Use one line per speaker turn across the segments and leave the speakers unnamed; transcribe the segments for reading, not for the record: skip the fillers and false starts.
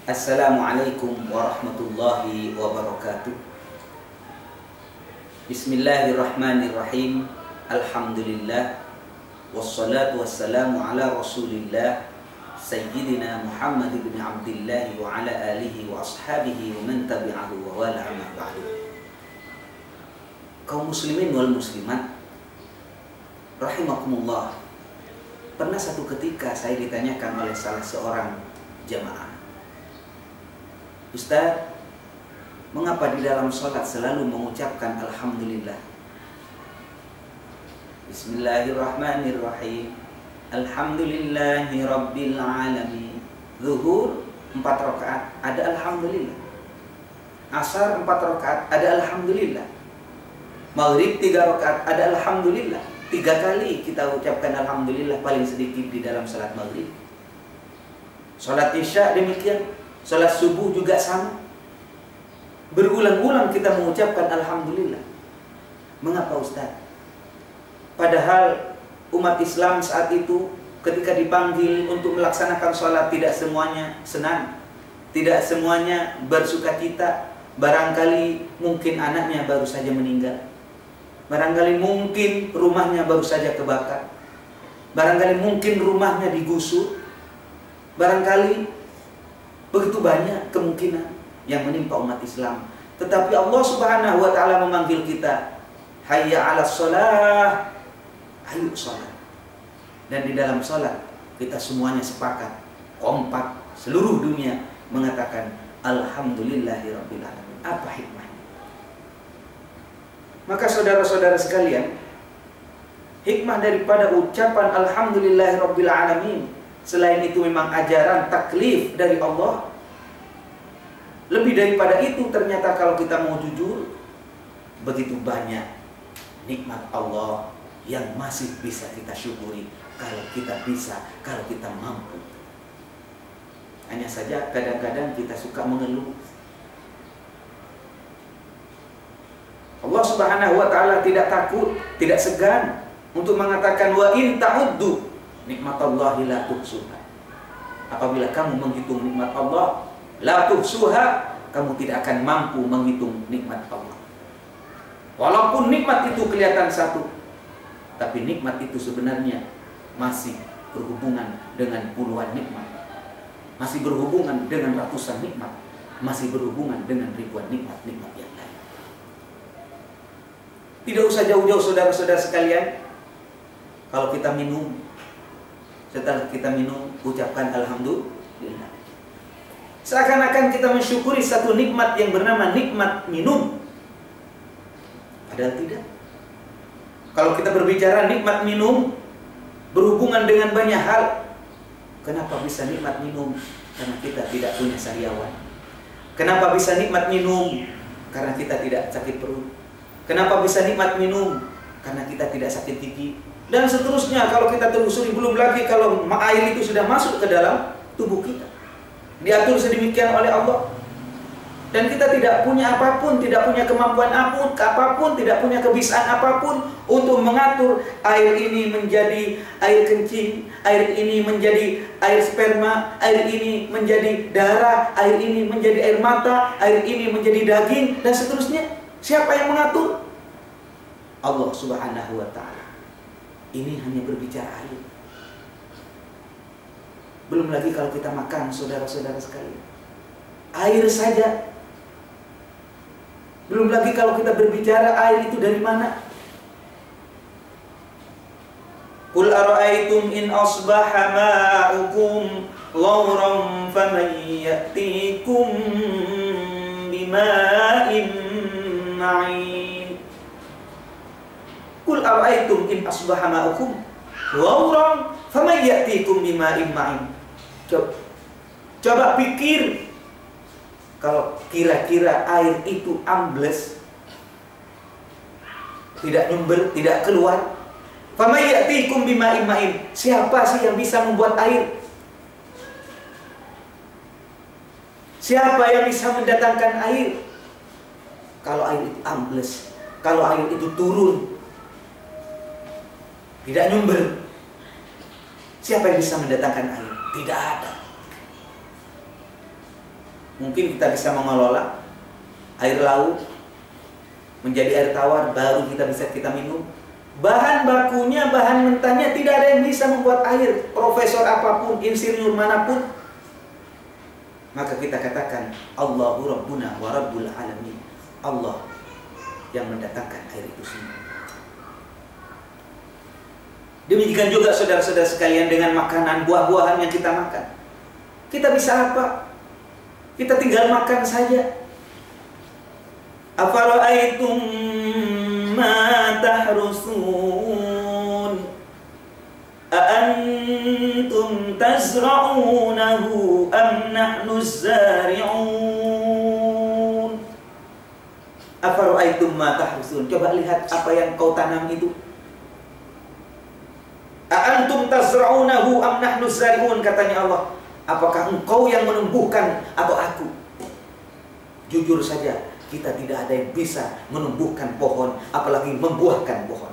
Assalamualaikum warahmatullahi wabarakatuh. Bismillahirrahmanirrahim. Alhamdulillah. Wassalatu wassalamu ala rasulillah Sayyidina Muhammad ibn Abdillah wa ala alihi wa ashabihi wa man tabi'ahu wa wala amma ba'du. Kaum muslimin wal muslimat rahimakumullah. Pernah satu ketika saya ditanyakan oleh salah seorang jamaah, Ustaz, mengapa di dalam sholat selalu mengucapkan Alhamdulillah? Bismillahirrahmanirrahim. Alhamdulillahi Rabbil Alamin. Zuhur 4 rakaat ada Alhamdulillah. Asar 4 rakaat ada Alhamdulillah. Maghrib 3 rakaat ada Alhamdulillah. 3 kali kita ucapkan Alhamdulillah paling sedikit di dalam salat maghrib. Salat isya demikian. Salat subuh juga sama. Berulang-ulang kita mengucapkan Alhamdulillah. Mengapa Ustaz? Padahal umat Islam saat itu ketika dipanggil untuk melaksanakan sholat tidak semuanya senang, tidak semuanya bersukacita. Barangkali mungkin anaknya baru saja meninggal, barangkali mungkin rumahnya baru saja kebakar, barangkali mungkin rumahnya digusur, barangkali begitu banyak kemungkinan yang menimpa umat Islam. Tetapi Allah Subhanahu wa ta'ala memanggil kita, hayya 'alas shalah, ayo sholat. Dan di dalam sholat kita semuanya sepakat, kompak, seluruh dunia mengatakan Alhamdulillahirabbil alamin. Apa hikmahnya? Maka saudara-saudara sekalian, hikmah daripada ucapan Alhamdulillahirabbil alamin, selain itu memang ajaran taklif dari Allah. Lebih daripada itu, ternyata kalau kita mau jujur, begitu banyak nikmat Allah yang masih bisa kita syukuri kalau kita bisa, kalau kita mampu. Hanya saja kadang-kadang kita suka mengeluh. Allah Subhanahu wa ta'ala tidak takut, tidak segan untuk mengatakan wa in ta'uddu nikmatallahi la tuhsuha. Apabila kamu menghitung nikmat Allah, la tuhsuha, kamu tidak akan mampu menghitung nikmat Allah. Walaupun nikmat itu kelihatan satu, tapi nikmat itu sebenarnya masih berhubungan dengan puluhan nikmat, masih berhubungan dengan ratusan nikmat, masih berhubungan dengan ribuan nikmat-nikmat yang lain. Tidak usah jauh-jauh saudara-saudara sekalian. Kalau kita minum, setelah kita minum, ucapkan Alhamdulillah. Seakan-akan kita mensyukuri satu nikmat yang bernama nikmat minum. Padahal tidak. Kalau kita berbicara nikmat minum, berhubungan dengan banyak hal. Kenapa bisa nikmat minum? Karena kita tidak punya sariawan. Kenapa bisa nikmat minum? Karena kita tidak sakit perut. Kenapa bisa nikmat minum? Karena kita tidak sakit gigi. Dan seterusnya kalau kita telusuri, belum lagi kalau air itu sudah masuk ke dalam tubuh kita, diatur sedemikian oleh Allah. Dan kita tidak punya apapun, tidak punya kemampuan apapun, tidak punya kebisaan apapun untuk mengatur air ini menjadi air kencing, air ini menjadi air sperma, air ini menjadi darah, air ini menjadi air mata, air ini menjadi daging, dan seterusnya. Siapa yang mengatur? Allah Subhanahu wa ta'ala. Ini hanya berbicara air. Belum lagi kalau kita makan, saudara-saudara sekalian, air saja. Belum lagi kalau kita berbicara air itu dari mana. Qul ara'aytum in asbaha ma'ukum ghauran faman ya'tikum bima'in ma'in. Qul ara'aytum in asbaha ma'ukum ghauran faman ya'tikum bima'in ma'in. Coba pikir, kalau kira-kira air itu ambles, tidak nyumber, tidak keluar, faman ya'tikum bima'in ma'in, siapa sih yang bisa membuat air? Siapa yang bisa mendatangkan air? Kalau air itu ambles, kalau air itu turun, tidak nyumber, siapa yang bisa mendatangkan air? Tidak ada. Mungkin kita bisa mengelola air laut menjadi air tawar, baru kita bisa minum. Bahan bakunya, bahan mentahnya tidak ada yang bisa membuat air. Profesor apapun, insinyur manapun. Maka kita katakan Allahu Rabbuna wa Rabbul Alamin. Allah yang mendatangkan air itu semua. Demikian juga saudara-saudara sekalian dengan makanan, buah-buahan yang kita makan. Kita bisa apa? Kita tinggal makan saja. Afara'aitum ma tahrusun aantum tazra'unahu am nahnu zari'un. Afara'aitum ma tahrusun. Coba lihat apa yang kau tanam itu. Aantum tazra'unahu am nahnu zari'un, katanya Allah. Apakah engkau yang menumbuhkan atau aku? Jujur saja, kita tidak ada yang bisa menumbuhkan pohon, apalagi membuahkan pohon.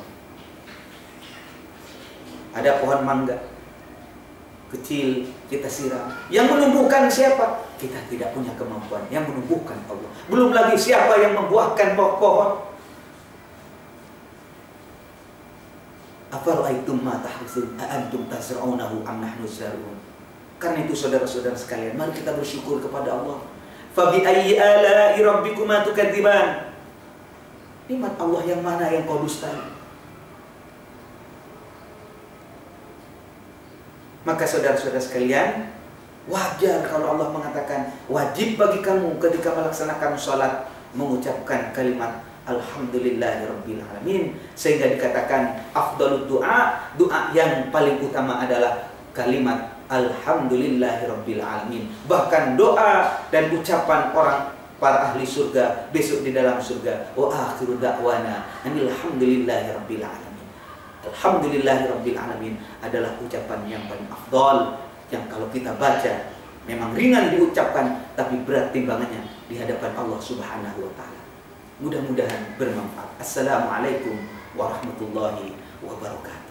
Ada pohon mangga kecil, kita siram. Yang menumbuhkan siapa? Kita tidak punya kemampuan. Yang menumbuhkan Allah. Belum lagi siapa yang membuahkan pohon. Afara'aitum ma tahrusun aantum tazra'unahu am nahnu zari'un. Karena itu saudara-saudara sekalian, mari kita bersyukur kepada Allah. Fa bi ayyi ala'i rabbikuma tukadziban. Nikmat Allah yang mana yang kau dustai? Maka saudara-saudara sekalian, wajar kalau Allah mengatakan wajib bagi kamu ketika melaksanakan sholat mengucapkan kalimat Alhamdulillahirabbil alamin, sehingga dikatakan afdhalud doa, doa yang paling utama adalah kalimat Alhamdulillahirabbil alamin. Bahkan doa dan ucapan orang para ahli surga besok di dalam surga, wa akhiru da'wana alhamdulillahirabbil alamin. Alhamdulillahirabbil alamin adalah ucapan yang paling afdal, yang kalau kita baca memang ringan diucapkan tapi berat timbangannya di hadapan Allah Subhanahu wa taala. Mudah-mudahan bermanfaat. Assalamualaikum warahmatullahi wabarakatuh.